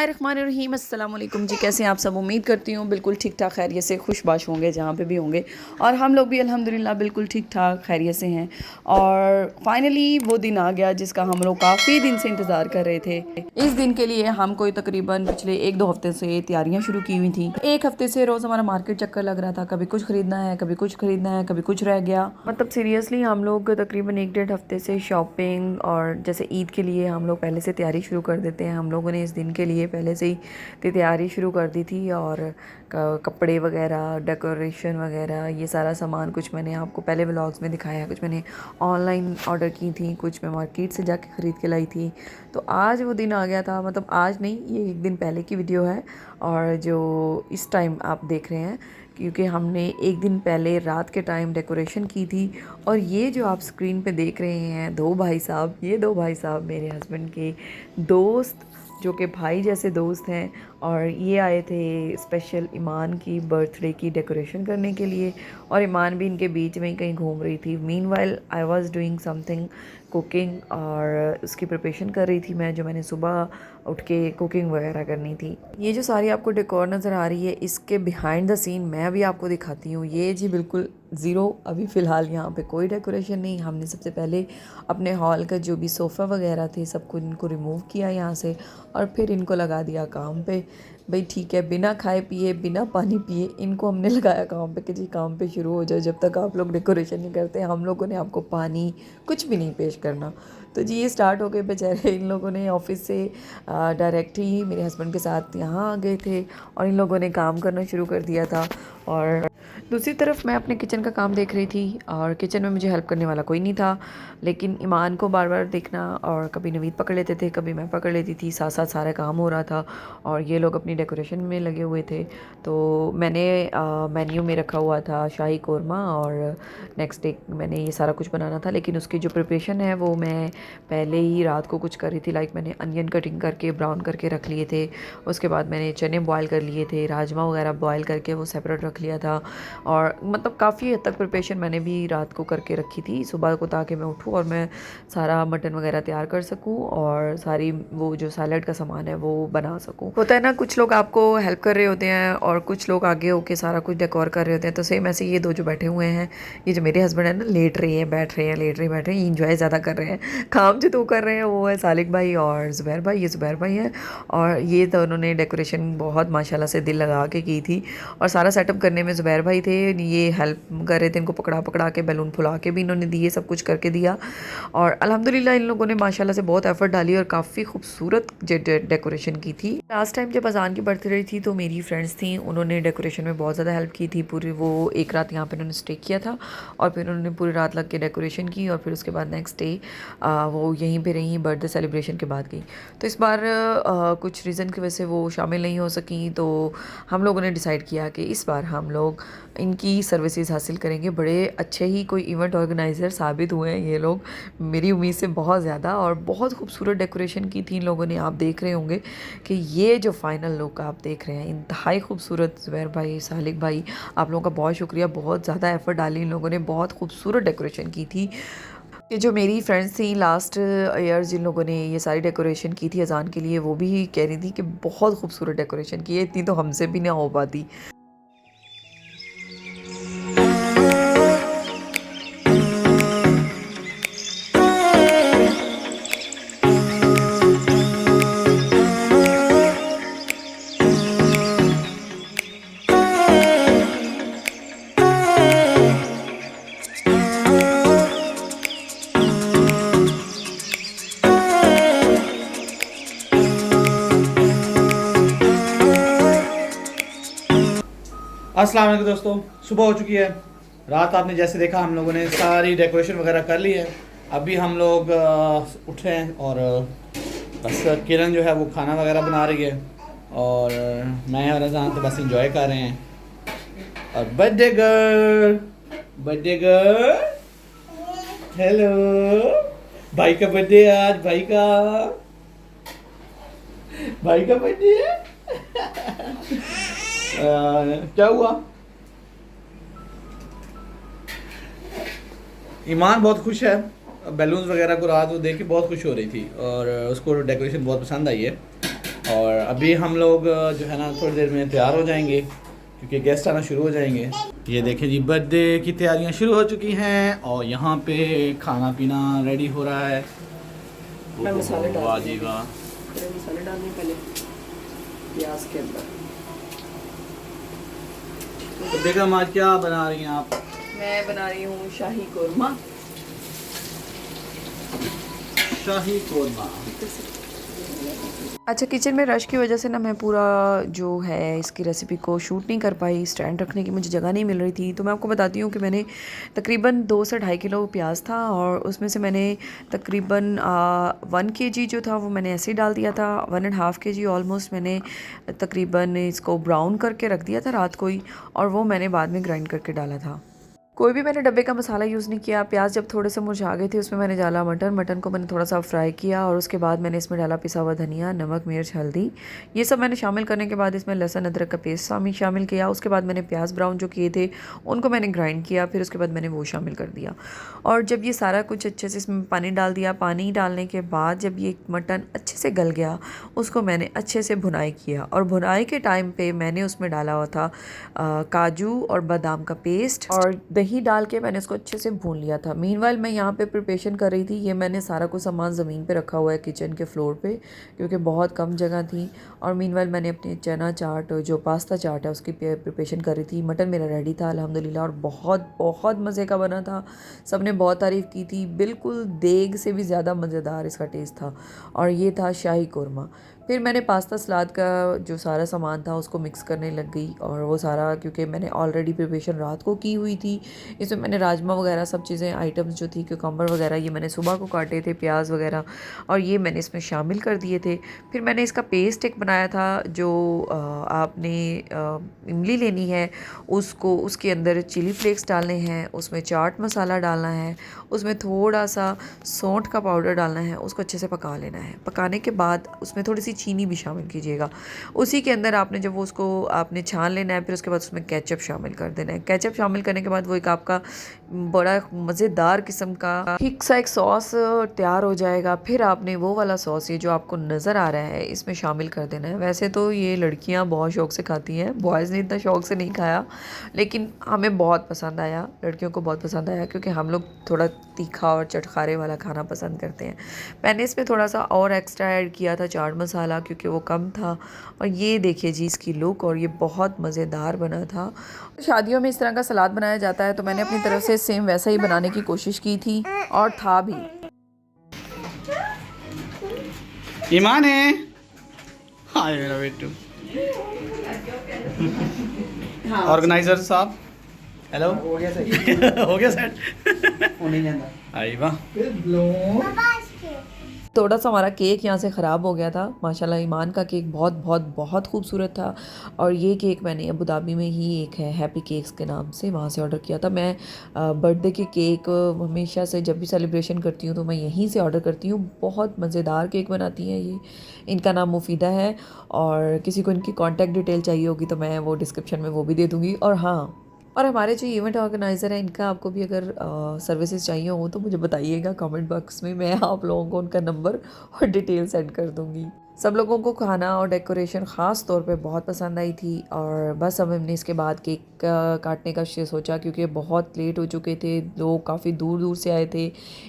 बिस्मिल्लाहिर्रहमानिर्रहीम अस्सलाम वालेकुम जी। कैसे हैं आप सब? उम्मीद करती हूँ बिल्कुल ठीक ठाक खैरियत से खुशबाश होंगे जहाँ पे भी होंगे। और हम लोग भी अल्हम्दुलिल्लाह बिल्कुल ठीक ठाक खैरियत से हैं। और फाइनली वो दिन आ गया जिसका हम लोग काफ़ी दिन से इंतज़ार कर रहे थे। इस दिन के लिए हम कोई तकरीबन पिछले 1-2 हफ्ते से तैयारियाँ शुरू की हुई थी। एक हफ्ते से रोज़ हमारा मार्केट चक्कर लग रहा था, कभी कुछ ख़रीदना है, कभी कुछ ख़रीदना है, कभी कुछ रह गया। मतलब सीरियसली हम लोग तकरीबन 1-1.5 हफ्ते से शॉपिंग, और जैसे ईद के लिए हम लोग पहले से तैयारी शुरू कर देते हैं। हम लोगों ने इस दिन के लिए पहले से ही तैयारी शुरू कर दी थी, और कपड़े वगैरह, डेकोरेशन वगैरह, ये सारा सामान कुछ मैंने आपको पहले व्लॉग्स में दिखाया, कुछ मैंने ऑनलाइन ऑर्डर की थी, कुछ मैं मार्केट से जाके ख़रीद के लाई थी। तो आज वो दिन आ गया था, मतलब आज नहीं, ये एक दिन पहले की वीडियो है। और जो इस टाइम आप देख रहे हैं, क्योंकि हमने एक दिन पहले रात के टाइम डेकोरेशन की थी। और ये जो आप स्क्रीन पे देख रहे हैं दो भाई साहब, ये दो भाई साहब मेरे हस्बैंड के दोस्त, जो कि भाई जैसे दोस्त हैं। और ये आए थे स्पेशल ईमान की बर्थडे की डेकोरेशन करने के लिए। और ईमान भी इनके बीच में ही कहीं घूम रही थी। Meanwhile I was doing something, cooking, और उसकी प्रिपरेशन कर रही थी मैं, जो मैंने सुबह उठ के कुकिंग वगैरह करनी थी। ये जो सारी आपको डेकोर नज़र आ रही है, इसके बिहाइंड द सीन मैं अभी आपको दिखाती हूँ। ये जी बिल्कुल ज़ीरो, अभी फ़िलहाल यहाँ पे कोई डेकोरेशन नहीं। हमने सबसे पहले अपने हॉल का जो भी सोफ़ा वगैरह थे सबको इनको रिमूव किया यहाँ से, और फिर इनको लगा दिया काम पे। भाई ठीक है, बिना खाए पिए बिना पानी पिए इनको हमने लगाया काम पे कि जी काम पे शुरू हो जाओ। जब तक आप लोग डेकोरेशन नहीं करते हम लोगों ने आपको पानी कुछ भी नहीं पेश करना। तो जी ये स्टार्ट हो गए बेचारे। इन लोगों ने ऑफिस से डायरेक्ट ही मेरे हस्बैंड के साथ यहाँ आ गए थे, और इन लोगों ने काम करना शुरू कर दिया था। और दूसरी तरफ मैं अपने किचन का काम देख रही थी, और किचन में मुझे हेल्प करने वाला कोई नहीं था। लेकिन ईमान को बार बार देखना, और कभी नवीद पकड़ लेते थे, कभी मैं पकड़ लेती थी, साथ साथ सारा काम हो रहा था। और ये लोग अपनी डेकोरेशन में लगे हुए थे। तो मैंने मेन्यू में रखा हुआ था शाही कोरमा, और नेक्स्ट डे मैंने ये सारा कुछ बनाना था। लेकिन उसकी जो प्रिपरेशन है वो मैं पहले ही रात को कुछ कर रही थी। लाइक मैंने अनियन कटिंग करके ब्राउन करके रख लिए थे। उसके बाद मैंने चने बॉयल कर लिए थे, राजमा वगैरह बॉयल करके वो सेपरेट रख लिया था। और मतलब काफ़ी हद तक प्रिपरेशन मैंने भी रात को करके रखी थी सुबह को, ताकि मैं उठूँ और मैं सारा मटन वगैरह तैयार कर सकूँ, और सारी वो जो सैलड का सामान है वो बना सकूँ। होता है ना, कुछ लोग आपको हेल्प कर रहे होते हैं और कुछ लोग आगे होके सारा कुछ डेकोर कर रहे होते हैं। तो सेम ऐसे ये दो जो बैठे हुए हैं, ये जो मेरे हस्बैंड है ना, लेट रहे हैं, बैठ रहे हैं, लेट रहे हैं, बैठ रहे हैं, इंजॉय ज़्यादा कर रहे हैं। काम जो तो कर रहे हैं वो है सालिक भाई और ज़ुबैर भाई, ये ज़ुबैर भाई है। और ये तो उन्होंने डेकोरेशन बहुत माशाल्लाह से दिल लगा के की थी। और सारा सेटअप करने में ज़ुबैर भाई थे, ये हेल्प कर रहे थे। इनको पकड़ा पकड़ा के बैलून फुला के भी इन्होंने दिए, सब कुछ करके दिया। और अल्हम्दुलिल्लाह इन लोगों ने माशाल्लाह से बहुत एफर्ट डाली और काफ़ी खूबसूरत डेकोरेशन की थी। लास्ट टाइम जब अजान की बर्थडे थी तो मेरी फ्रेंड्स थी, उन्होंने डेकोरेशन में बहुत ज़्यादा हेल्प की थी। पूरी वो एक रात यहाँ पे उन्होंने स्टे किया था, और फिर उन्होंने पूरी रात लग के डेकोरेशन की, और फिर उसके बाद नेक्स्ट डे वो यहीं पे रही, बर्थडे सेलिब्रेशन के बाद गई। तो इस बार कुछ रीज़न की वजह से वो शामिल नहीं हो सकी। तो हम लोगों ने डिसाइड किया कि इस बार हम लोग इनकी सर्विसेज हासिल करेंगे। बड़े अच्छे ही कोई इवेंट ऑर्गेनाइज़र साबित हुए हैं ये लोग, मेरी उम्मीद से बहुत ज़्यादा। और बहुत खूबसूरत डेकोरेशन की थी इन लोगों ने। आप देख रहे होंगे कि ये जो फाइनल लुक आप देख रहे हैं, इंतहाई खूबसूरत। ज़ुबैर भाई, सालिक भाई, आप लोगों का बहुत शुक्रिया। बहुत ज़्यादा एफर्ट डाली इन लोगों ने, बहुत खूबसूरत डेकोरेशन की थी। कि जो मेरी फ्रेंड्स थी लास्ट ईयर जिन लोगों ने ये सारी डेकोरेशन की थी अजान के लिए, वो भी कह रही थी कि बहुत खूबसूरत डेकोरेशन की है, इतनी तो हमसे भी ना हो पाती। अस्सलाम वालेकुम दोस्तों, सुबह हो चुकी है। रात आपने जैसे देखा हम लोगों ने सारी डेकोरेशन वगैरह कर ली है। अभी हम लोग उठे हैं, और बस किरण जो है वो खाना वगैरह बना रही है, और मैं और अजान तो बस इंजॉय कर रहे हैं। और बर्थडे गर्ल, हेलो, भाई का बर्थडे है आज, भाई का बर्थडे है। क्या हुआ? ईमान बहुत खुश है, बैलून्स वगैरह को रात वो देख के बहुत खुश हो रही थी, और उसको डेकोरेशन बहुत पसंद आई है। और अभी हम लोग जो है ना थोड़ी देर में तैयार हो जाएंगे क्योंकि गेस्ट आना शुरू हो जाएंगे। ये देखें जी, बर्थडे की तैयारियां शुरू हो चुकी हैं और यहाँ पे खाना पीना रेडी हो रहा है। मैं मसाले डाल वाह जी वाह। मसाले डालने पहले प्याज के अंदर। तो बेगम आज क्या बना रही हैं आप? मैं बना रही हूँ शाही कोरमा। शाही कोरमा। अच्छा, किचन में रश की वजह से ना मैं पूरा जो है इसकी रेसिपी को शूट नहीं कर पाई। स्टैंड रखने की मुझे जगह नहीं मिल रही थी। तो मैं आपको बताती हूँ कि मैंने तकरीबन 2 से 2.5 किलो प्याज था और उसमें से मैंने तकरीबन 1 kg जो था वो मैंने ऐसे ही डाल दिया था। 1.5 kg ऑलमोस्ट मैंने तकरीबन इसको ब्राउन करके रख दिया था रात को ही, और वो मैंने बाद में ग्राइंड करके डाला था। कोई भी मैंने डब्बे का मसाला यूज़ नहीं किया। प्याज जब थोड़े से मुरझा गए थे उसमें मैंने डाला मटन को मैंने थोड़ा सा फ्राई किया, और उसके बाद मैंने इसमें डाला पिसा हुआ धनिया, नमक, मिर्च, हल्दी, ये सब मैंने शामिल करने के बाद इसमें लहसुन अदरक का पेस्ट शामिल किया। उसके बाद मैंने प्याज ब्राउन जो किए थे उनको मैंने ग्राइंड किया, फिर उसके बाद मैंने वो शामिल कर दिया। और जब ये सारा कुछ अच्छे से इसमें पानी डाल दिया। पानी डालने के बाद जब ये मटन अच्छे से गल गया उसको मैंने अच्छे से भुनाई किया, और भुनाई के टाइम पे मैंने उसमें डाला हुआ था काजू और बादाम का पेस्ट, और दही डाल के मैंने इसको अच्छे से भून लिया था। मीनवाइल मैं यहाँ पे प्रिपरेशन कर रही थी। ये मैंने सारा कुछ सामान ज़मीन पे रखा हुआ है किचन के फ्लोर पे, क्योंकि बहुत कम जगह थी। और मीनवाइल मैंने अपने चना चाट जो पास्ता चाट है उसकी प्रिपरेशन कर रही थी। मटन मेरा रेडी था अल्हम्दुलिल्लाह, और बहुत बहुत मज़े का बना था। सब ने बहुत तारीफ़ की थी। बिल्कुल देग से भी ज़्यादा मज़ेदार इसका टेस्ट था। और ये था शाही कोरमा। फिर मैंने पास्ता सलाद का जो सारा सामान था उसको मिक्स करने लग गई, और वो सारा क्योंकि मैंने ऑलरेडी प्रिपरेशन रात को की हुई थी। इसमें मैंने राजमा वगैरह सब चीज़ें आइटम्स जो थी क्यूकम्बर वगैरह ये मैंने सुबह को काटे थे, प्याज वगैरह, और ये मैंने इसमें शामिल कर दिए थे। फिर मैंने इसका पेस्ट एक बनाया था जो आपने इमली लेनी है उसको, उसके अंदर चिली फ्लेक्स डालने हैं, उसमें चाट मसाला डालना है, उसमें थोड़ा सा सौंठ का पाउडर डालना है, उसको अच्छे से पका लेना है। पकाने के बाद उसमें थोड़ी सी चीनी भी शामिल कीजिएगा। उसी के अंदर आपने जब वो उसको आपने छान लेना है, फिर उसके बाद उसमें केचप शामिल कर देना है। केचप शामिल करने के बाद वो एक आपका बड़ा मज़ेदार किस्म का ठीक सा एक सॉस तैयार हो जाएगा। फिर आपने वो वाला सॉस ये जो आपको नज़र आ रहा है इसमें शामिल कर देना है। वैसे तो ये लड़कियां बहुत शौक़ से खाती हैं, बॉयज़ ने इतना शौक़ से नहीं खाया, लेकिन हमें बहुत पसंद आया, लड़कियों को बहुत पसंद आया, क्योंकि हम लोग थोड़ा तीखा और चटखारे वाला खाना पसंद करते हैं। मैंने इसमें थोड़ा सा और एक्स्ट्रा ऐड किया था चाट मसाला, क्योंकि वो कम था। और ये देखिए जी इसकी लुक, और ये बहुत मज़ेदार बना था। शादियों में इस तरह का सलाद बनाया जाता है, तो मैंने अपनी तरफ से सेम वैसा ही बनाने की कोशिश की थी, और था भी। ईमान है, हाय मेरा बेटू। ऑर्गेनाइजर साहब, हेलो। हो गया सेट। हो गया सेट। आई वाह। थोड़ा सा हमारा केक यहाँ से ख़राब हो गया था। माशाल्लाह ईमान का केक बहुत बहुत बहुत खूबसूरत था। और ये केक मैंने अबू धाबी में ही एक है हैप्पी केक्स के नाम से, वहाँ से ऑर्डर किया था। मैं बर्थडे के केक हमेशा से जब भी सेलिब्रेशन करती हूँ तो मैं यहीं से ऑर्डर करती हूँ। बहुत मज़ेदार केक बनाती हैं ये। इनका नाम मुफीदा है, और किसी को इनकी कॉन्टैक्ट डिटेल चाहिए होगी तो मैं वो डिस्क्रिप्शन में वो भी दे दूँगी। और हाँ, और हमारे जो इवेंट ऑर्गेनाइज़र हैं इनका आपको भी अगर सर्विसेज चाहिए हो तो मुझे बताइएगा कमेंट बॉक्स में, मैं आप लोगों को उनका नंबर और डिटेल सेंड कर दूँगी। सब लोगों को खाना और डेकोरेशन ख़ास तौर पे बहुत पसंद आई थी। और बस अब हमने इसके बाद केक काटने का सोचा, क्योंकि बहुत लेट हो चुके थे। लोग काफ़ी दूर दूर से आए थे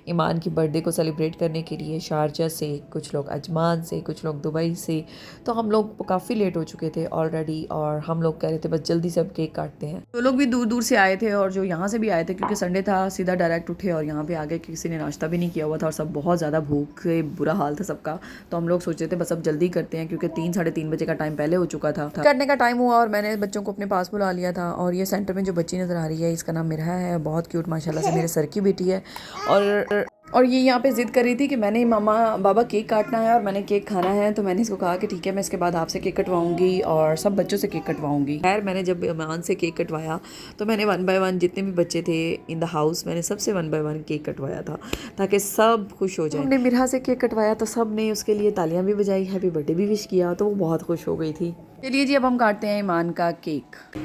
ईमान की बर्थडे को सेलिब्रेट करने के लिए, शारजा से, कुछ लोग अजमान से, कुछ लोग दुबई से। तो हम लोग काफ़ी लेट हो चुके थे ऑलरेडी, और हम लोग कह रहे थे बस जल्दी से अब केक काटते हैं। तो लोग भी दूर दूर से आए थे, और जो यहाँ से भी आए थे क्योंकि संडे था, सीधा डायरेक्ट उठे और यहाँ पे आ गए। किसी ने नाश्ता भी नहीं किया हुआ था और सब बहुत ज़्यादा भूख से बुरा हाल था सबका। तो हम लोग सोचे थे बस अब जल्दी करते हैं, क्योंकि 3 साढ़े 3 बजे का टाइम पहले हो चुका था। करने का टाइम हुआ और मैंने बच्चों को अपने पास बुला लिया था। और ये सेंटर में जो बच्ची नज़र आ रही है इसका नाम मिरहा है, बहुत क्यूट माशाल्लाह से मेरे सर की बेटी है। और ये यहाँ पे ज़िद कर रही थी कि मैंने मामा बाबा केक काटना है और मैंने केक खाना है। तो मैंने इसको कहा कि ठीक है, मैं इसके बाद आपसे केक कटवाऊंगी और सब बच्चों से केक कटवाऊंगी। खैर मैंने जब ईमान से केक कटवाया तो मैंने 1 बाय 1 जितने भी बच्चे थे इन द हाउस मैंने सबसे 1 बाय 1 केक कटवाया था, ताकि सब खुश हो जाए। हमने मिरहा से केक कटवाया तो सब ने उसके लिए तालियां भी बजाई, हैप्पी बर्थडे भी विश किया, तो वो बहुत खुश हो गई थी। चलिए जी अब हम काटते हैं ईमान का केक। नहीं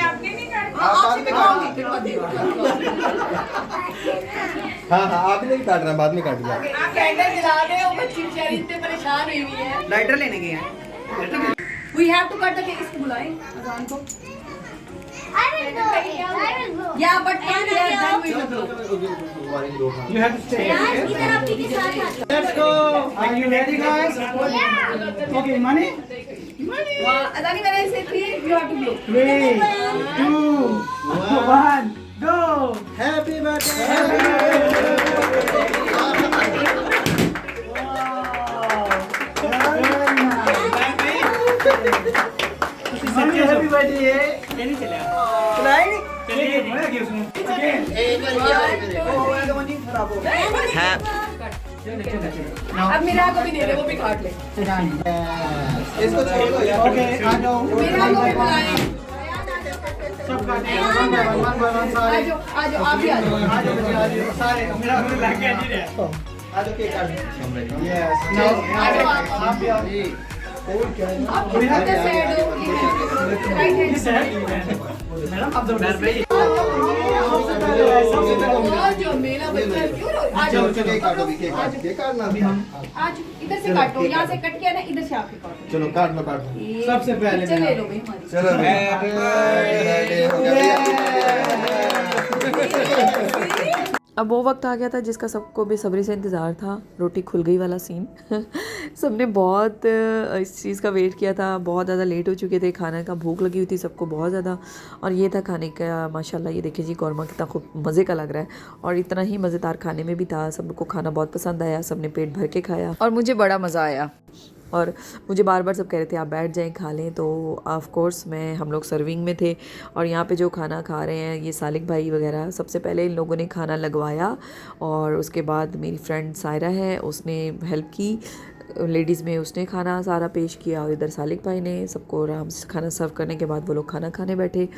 आपने नहीं काटा। हाँ हाँ आप नहीं काट रहा, बाद में काटूंगा। कैंडल जला दे, वो बच्ची बेचारी इतने परेशान हुई है। लाइटर लेने गए हैं। We have to cut the cake. इसको बुलाएं अजान को। I will go. Yeah, but then then we will go. You have to stay. इधर आपके के साथ आ। Let's go. Are you ready, guys? Okay, money. Adani मैंने say 3, you have to blow. 3, 2, 1, go. Happy birthday! Money, happy birthday. ये नहीं चलेगा। चलाए नहीं? चलिए, मजा किया उसने। खराब हो गया। अब मेरा को भी दे दे, वो भी काट ले। इसको छोड़ दो यार। Okay, आ जाओ। मेरा को भी बुलाएं। सब काटे। one by one सारे। आ जाओ आप भी आ जाओ। आ जाओ, सारे। मेरा भी लग गया नहीं रहा। आज केक काट। Yes. Now, आप भी आओ। आप इधर से साइड हो। राइट हैंड से। मैडम आप दो डर भाई। और जो मेरा बच्चा है, क्यों रो? आ जाओ केक काटो भी, केक काटना भी हम। आज इधर से काटो, यहाँ से कट किया ना, इधर से आके काटो। चलो काट लो। सबसे पहले चल ले लो भाई हमारी। चलो हैप्पी बर्थडे हो गया। अब वो वक्त आ गया था जिसका सबको बेसब्री से इंतज़ार था, रोटी खुल गई वाला सीन। सबने बहुत इस चीज़ का वेट किया था, बहुत ज़्यादा लेट हो चुके थे, खाने का भूख लगी हुई थी सबको बहुत ज़्यादा। और ये था खाने का, माशाल्लाह ये देखिए जी कौरमा कितना खूब मज़े का लग रहा है और इतना ही मज़ेदार खाने में भी था। सबको खाना बहुत पसंद आया, सबने पेट भर के खाया और मुझे बड़ा मज़ा आया। और मुझे बार बार सब कह रहे थे आप बैठ जाएं खा लें, तो ऑफ कोर्स हम लोग सर्विंग में थे। और यहाँ पे जो खाना खा रहे हैं ये सालिक भाई वगैरह, सबसे पहले इन लोगों ने खाना लगवाया और उसके बाद मेरी फ्रेंड सायरा है उसने हेल्प की लेडीज़ में, उसने खाना सारा पेश किया और इधर सालिक भाई ने सबको आराम से खाना सर्व करने के बाद वो लोग खाना खाने बैठे।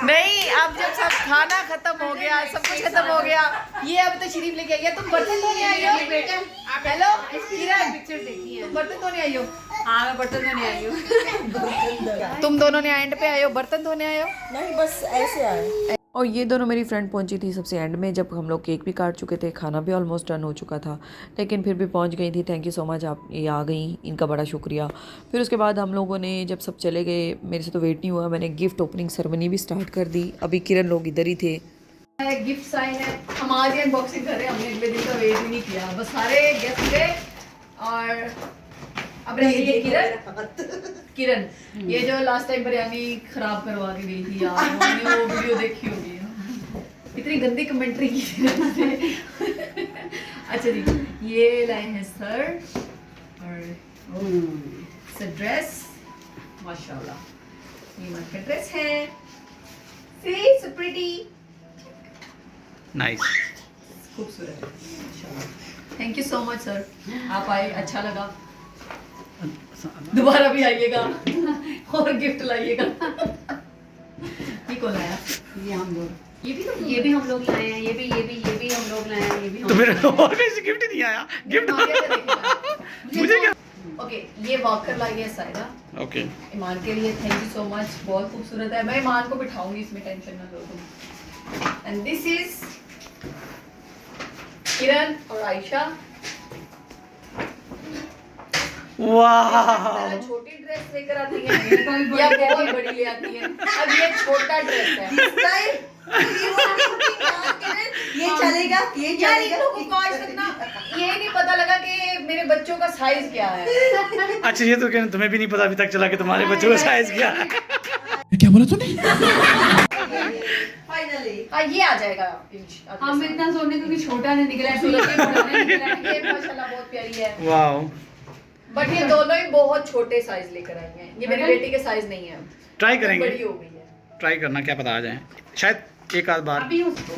नहीं, अब जब सब खाना खत्म हो गया, सब कुछ खत्म हो गया, ये अब तो शरीफ लेके आई है। तुम बर्तन धोने आई हो बेटा? हेलो किरण, पिक्चर देखी है? तुम बर्तन धोने आई हो? हाँ मैं बर्तन धोने आई हूँ। तुम दोनों ने एंड पे आए हो, बर्तन धोने आए हो? नहीं बस ऐसे आए। और ये दोनों मेरी फ्रेंड पहुंची थी सबसे एंड में, जब हम लोग केक भी काट चुके थे, खाना भी ऑलमोस्ट डन हो चुका था, लेकिन फिर भी पहुंच गई थी। थैंक यू सो मच, आप ये आ गई, इनका बड़ा शुक्रिया। फिर उसके बाद हम लोगों ने जब सब चले गए, मेरे से तो वेट नहीं हुआ, मैंने गिफ्ट ओपनिंग सेरेमनी भी स्टार्ट कर दी। अभी किरण लोग इधर ही थे। गिफ्ट्स आए हैं, हम आज अनबॉक्सिंग कर रहे हैं, हमने इतने दिन का वेट ही नहीं किया, बस सारे गेस्ट गए। और अब ये किरण ये जो लास्ट टाइम बिरयानी खराब करवा के गई थी यार, हमने वो वीडियो देखी होगी, इतनी गंदी कमेंट्री की थी। अच्छा जी, ये लाए हैं सर और ड्रेस, माशाल्लाह ये मन का ड्रेस है, सी सो प्रीटी, नाइस, खूबसूरत है माशाल्लाह। Thank you so much sir, आप आए, अच्छा लगा, दोबारा भी आइएगा और गिफ्ट लाइएगा। ये कौन आया? ये हम लोग, ये ये भी हम लोग लाए हैं, ये भी हम लोग लाए हैं, ये भी हम तो मेरे लोग और किसी गिफ्ट ही नहीं आया। गिफ्ट मुझे क्या? ओके, ये वॉकर लाई है सायरा, ओके, ईमान के लिए, थैंक यू सो मच, बहुत खूबसूरत है। मैं ईमान को बिठाऊंगी इसमें, टेंशन ना लो तुम। एंड दिस इज किरण और आयशा। वाह, छोटी ड्रेस लेकर आती है या बहुत बड़ी ले आती है? अब ये छोटा ड्रेस है, ये चलेगा, ये यार इन लोगों को आज तक ना ये नहीं पता लगा कि मेरे बच्चों का साइज क्या है। अच्छा ये तो कहना तुम्हें भी नहीं पता अभी तक चला कि तुम्हारे बच्चों का साइज क्या है। क्या बोला तूने? फाइनली हाँ ये आ जाएगा। हम इतना सोने क्योंकि छोटा नहीं निकला है, सूरज के बड़ा नहीं निकला है। ये माशाल्लाह बहुत प्यारी है, वाह, बट ये दोनों ही बहुत छोटे साइज लेकर आई हैं, ये मेरी बेटी के साइज नहीं है, ट्राई करेंगे, बड़ी हो गई है, ट्राई करना, क्या पता आ जाए, शायद एक आध बार। अभी उसको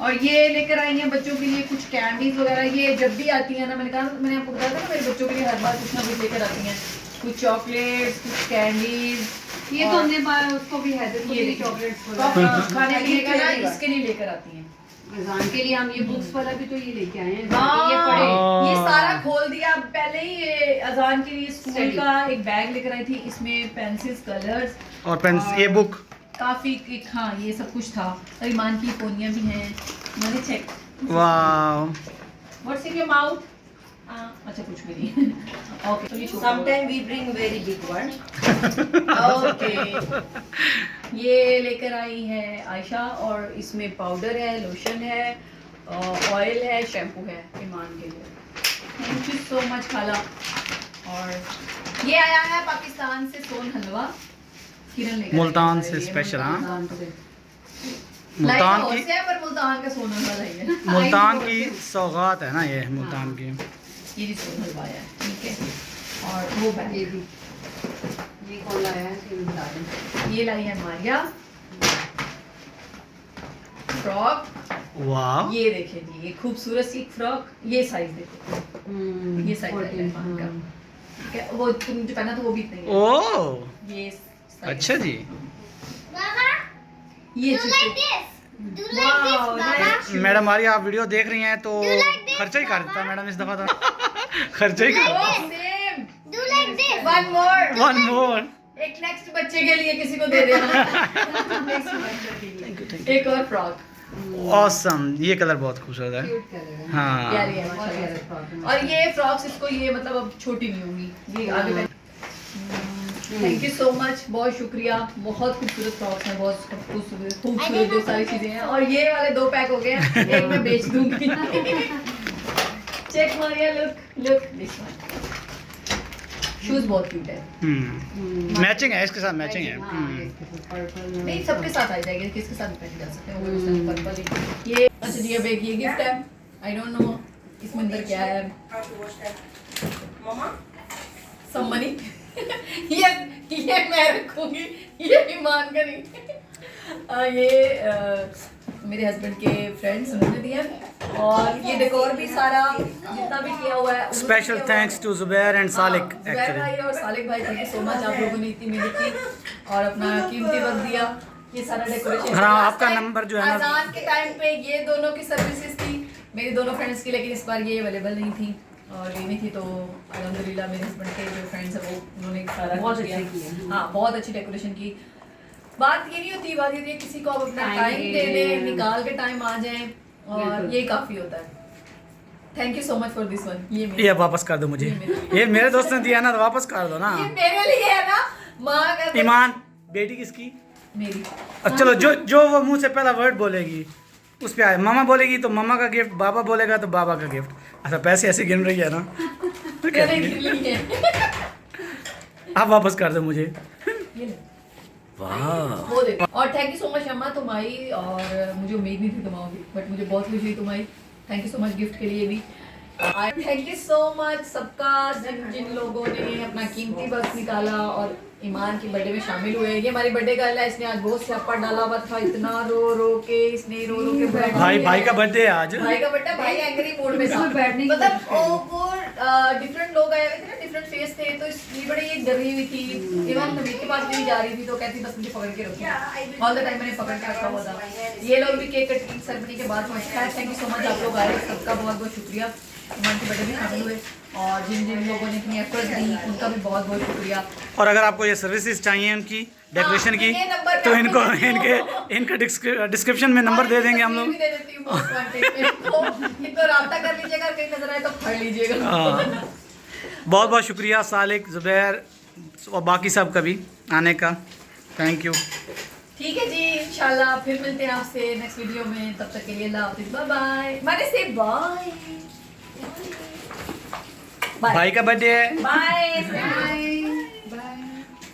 और ये लेकर आई हैं बच्चों के लिए कुछ कैंडीज वगैरह। ये जब भी आती है ना, मैंने कहा, मैंने आपको बताया था ना, मेरे बच्चों के लिए हर बार कुछ ना कुछ लेकर आती हैं, कुछ चॉकलेट्स, कुछ कैंडीज। ये तो हमने उसको भी है, ये चॉकलेट्स खाने के लिए ना इसके लिए लेकर आती हैं। अजान के लिए हम ये बुक्स वाला भी तो ये लेके आए हैं ये हाँ, पढ़े। ये सारा खोल दिया पहले ही। ये अजान के लिए स्कूल Study। का एक बैग लेकर आई थी, इसमें पेंसिल्स, कलर्स और पेन, ये बुक काफी हाँ ये सब कुछ था। और ईमान की पोनियां भी हैं, मैंने चेक। वाह। What's in your mouth? अच्छा कुछ भी नहीं। ओके, तो ये Sometimes we bring very big one. Okay. ये लेकर आई है आयशा, और इसमें पाउडर है, लोशन है, ऑयल है, शैम्पू है ईमान के लिए। थैंक यू सो मच खाला। और ये आया है पाकिस्तान से सोन हलवा, किरण लेकर आई मुल्तान है से ये स्पेशल, हाँ। मुल्तान से। मुल्तान लाइक की हाउस है, पर मुल्तान का सोन हलवा नहीं है। मुल्तान की सौगात है ना ये, मुल्तान की। ये भी सोन हलवा है, ठीक है। और वो बैग ये भी ये कौन लाया है ये बता दें। ये लाई है मारिया फ्रॉक। वाह। ये देखिए जी, ये खूबसूरत सी फ्रॉक। ये साइज देखो, ये साइज है 14, इरफान का, हाँ। ठीक है। वो तुम जो पहना था वो भी इतना ही है। ओ ये size। अच्छा जी। Baba, ये do cheese like this. Do like this, Wow, Baba. nice। Madam हमारी आप वीडियो देख रही हैं तो खर्चा ही कर देता मैडम इस दफा तो। खर्चा ही कर Oh, same। Do like this. One more। One more. एक नेक्स्ट बच्चे के लिए किसी को दे देना। Next बच्चे के लिए। एक और फ्रॉक। ऑसम, ये कलर बहुत खूबसूरत है। क्यूट कलर है। हाँ। प्यारी है बहुत माशाल्लाह प्यारा से। फ्रॉक है। और ये फ्रॉक्स इसको ये मतलब अब छोटी नहीं होंगी, ये आगे थैंक यू सो मच, बहुत शुक्रिया। बहुत खूबसूरत फ्रॉक्स हैं, बहुत खूबसूरत खूबसूरत जो सारी चीजें हैं। और ये वाले 2 पैक हो गए हैं, एक मैं बेच दूंगी। Check Maria, look this one. Shoes बहुत क्यूट है। मैचिंग है, इसके साथ मैचिंग है। नहीं सबके साथ आ जाएगी, किसके साथ भी पहन जा सकते हैं। वो पर्पल ही। ये अच्छा जी, अब एक ये गिफ्ट है, आई डोंट नो इसमें अंदर क्या है। Some money. ये मैं रखूंगी, ये ईमान का नहीं। ये मेरे हस्बैंड के फ्रेंड्स उन्होंने दिया, और ये डेकोर भी सारा जितना भी किया हुआ है उन्होंने स्पेशल किया हुआ है। Thanks to Zubair and Salik Zubair actually. भाई और सालिक भाई, थैंक यू सो मच, आप लोगों ने इतनी मेहनत की और अपना कीमती वक्त दिया। ये सारा डेकोरेशन हाँ, आपका नंबर जो है ना- अजान के टाइम पे ये दोनों की सर्विसेज थी, मेरी दोनों फ्रेंड्स की, लेकिन इस बार ये अवेलेबल नहीं थी और लेनी थी, तो अल्हम्दुलिल्लाह मेरे हस्बैंड के जो फ्रेंड्स हैं वो उन्होंने सारा बहुत कुछ अच्छे किया। हाँ, बहुत अच्छी डेकोरेशन की। बात ये नहीं होती, बात ये होती है किसी को आप अपना Time टाइम दे दे दें, दें। निकाल के टाइम आ जाएं, और बिल्कुल। ये काफ़ी होता है। Thank you so much for this one. ये मेरे ये वापस कर दो मुझे, ये मेरे दोस्त ने दिया ना तो वापस कर दो ना। ये मेरे लिए है ना, माँ का ईमान बेटी किसकी? मेरी। अब चलो, जो वो मुंह से पहला वर्ड बोलेगी उस पे आए। मामा बोलेगी तो मामा का गिफ्ट, बाबा बोलेगा तो बाबा का गिफ्ट। अच्छा पैसे ऐसे गिन रही है ना। मेरे लिए है। आप वापस कर दो मुझे। ये ले। वाह। वो दे। और थैंक यू सो मच अम्मा, तुम आई और मुझे उम्मीद नहीं थी तुम आओगी, बट मुझे बहुत खुशी हुई तुम आई। Thank you so much gift के लिए भी। थैंक यू सो मच सबका, जिन लोगों ने अपना कीमती वक्त निकाला और ईमान की बर्थडे में शामिल हुए। ये हमारी बर्थडे गर्ल है, इसने आज बहुत स्यापा डाला हुआ था, इतना रो रो के इसने रो रो के बैठ भाई का बर्थडे है आज। भाई का बर्थडे, भाई एंग्री मूड में था। इसमें बैठने की मतलब कोशिश वो डिफरेंट लोग आए हुए थे ना, डिफरेंट फेस थे, तो ये बड़े ये डरी हुई थी। इवन नबीद के पास भी जा रही थी तो कहती बस मुझे पकड़ के रखो, ऑल द टाइम मैंने पकड़ के रखा हुआ था। ये लोग भी केक कटिंग सेरेमनी के बाद पहुंचे हैं। थैंक यू सो मच, आप लोग आए, सबका बहुत बहुत शुक्रिया। ईमान की बर्थडे में शामिल हुए और जिन जिन लोगों ने इतनी एफर्ट दी उनका भी बहुत बहुत शुक्रिया। और अगर आपको ये सर्विसेज चाहिए उनकी डेकोरेशन की, ये नंबर तो पे इनको आपको इनका डिस्क्रिप्शन में नंबर दे देंगे हम लोग। भी दे देती हूँ most wanted पे। तो इनको राब्ता कर लीजिएगा, कहीं नजर आए तो फड़ लीजिएगा। हाँ। बहुत बहुत शुक्रिया सालिक, जुबैर और बाकी सब का भी आने का। Thank you. ठीक है जी, इंशाल्लाह फिर मिलते हैं आपसे नेक्स्ट वीडियो में। तब तक के लिए अल्लाह हाफिज़, बाय बाय। मैंने से बाय भाई का बर्थडे है। Bye bye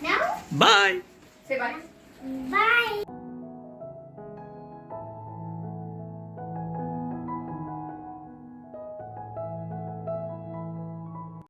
Now, bye. Say bye. bye.